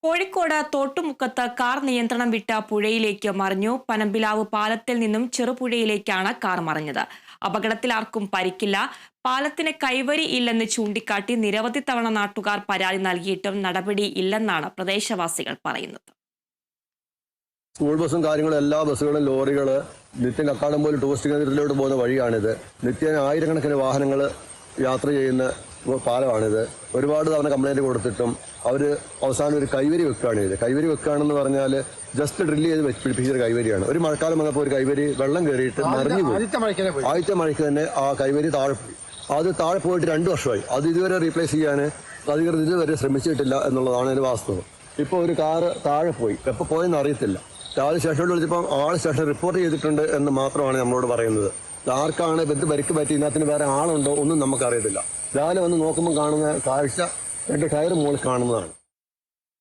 Kozhikode തോട്ടുമുക്കത്ത് car നിയന്ത്രണം വിട്ട പുഴയിലേക്ക് മറിഞ്ഞു. പനമ്പിലാവ് പാലത്തിൽ നിന്നും ചെറുപുഴയിലേക്കാണ് കാർ മറിഞ്ഞത്. അപകടത്തിൽ ആർക്കും പരിക്കില്ല. പാലത്തിന് കൈവരി ഇല്ലെന്ന് ചൂണ്ടിക്കാട്ടി നിരവധി തവണ നാട്ടുകാർ പരാതി നൽകിയിട്ടും നടപടി ഇല്ലെന്നാണ് പ്രദേശവാസികൾ പറയുന്നത്. സ്കൂൾ ബസ്സും കാര്യങ്ങളും എല്ലാ ബസ്സുകളും ലോറികള് നിത്യം കക്കാടംപൊയിൽ ടൂറിസ്റ്റ് കേന്ദ്രത്തിലോട്ട് പോകുന്ന വഴിയാണിത്. നിത്യേന ആയിരക്കണക്കിന് വാഹനങ്ങൾ യാത്ര ചെയ്യുന്ന പാലമാണിത്. ഒരുപാട് തവണ കംപ്ലൈന്റ് കൊടുത്തിട്ടും അവർ അവസാനം ഒരു കൈവരി വെക്കുകയാണ്. കൈവരി വെക്കുകയാണെന്ന് പറഞ്ഞാൽ ജസ്റ്റ് ഡ്രില്ല് ചെയ്ത് പിടിപ്പിച്ചൊരു കൈവരിയാണ്. ഒരു മഴക്കാലം വന്നപ്പോൾ ഒരു കൈവരി വെള്ളം കയറിയിട്ട് മറിഞ്ഞു പോയി. ആദ്യത്തെ മഴയ്ക്ക് തന്നെ ആ കൈവരി താഴെ പോയി. അത് താഴെ പോയിട്ട് 2 വർഷമായി. അത് ഇതുവരെ റീപ്ലേസ് ചെയ്യാൻ അധികൃതർ ഇതുവരെ ശ്രമിച്ചിട്ടില്ല എന്നുള്ളതാണ് ഒരു വാസ്തവം. ഇപ്പോൾ ഒരു കാറ് താഴെ പോയി, എപ്പോൾ പോയെന്ന് അറിയത്തില്ല. രാവിലെ സ്റ്റേഷനിൽ വിളിച്ചപ്പോൾ ആൾ സ്റ്റേഷൻ റിപ്പോർട്ട് ചെയ്തിട്ടുണ്ട് എന്ന് മാത്രമാണ് നമ്മളോട് പറയുന്നത്. ആർക്കാണ് ബന്ധു പരിക്ക് പറ്റി, ഇതിനകത്തിന് വേറെ ആളുണ്ടോ ഒന്നും നമുക്കറിയത്തില്ല. രാവിലെ വന്ന് നോക്കുമ്പോൾ കാണുന്ന കാഴ്ച 2 ടയർ മുകളിൽ കാണുന്നതാണ്.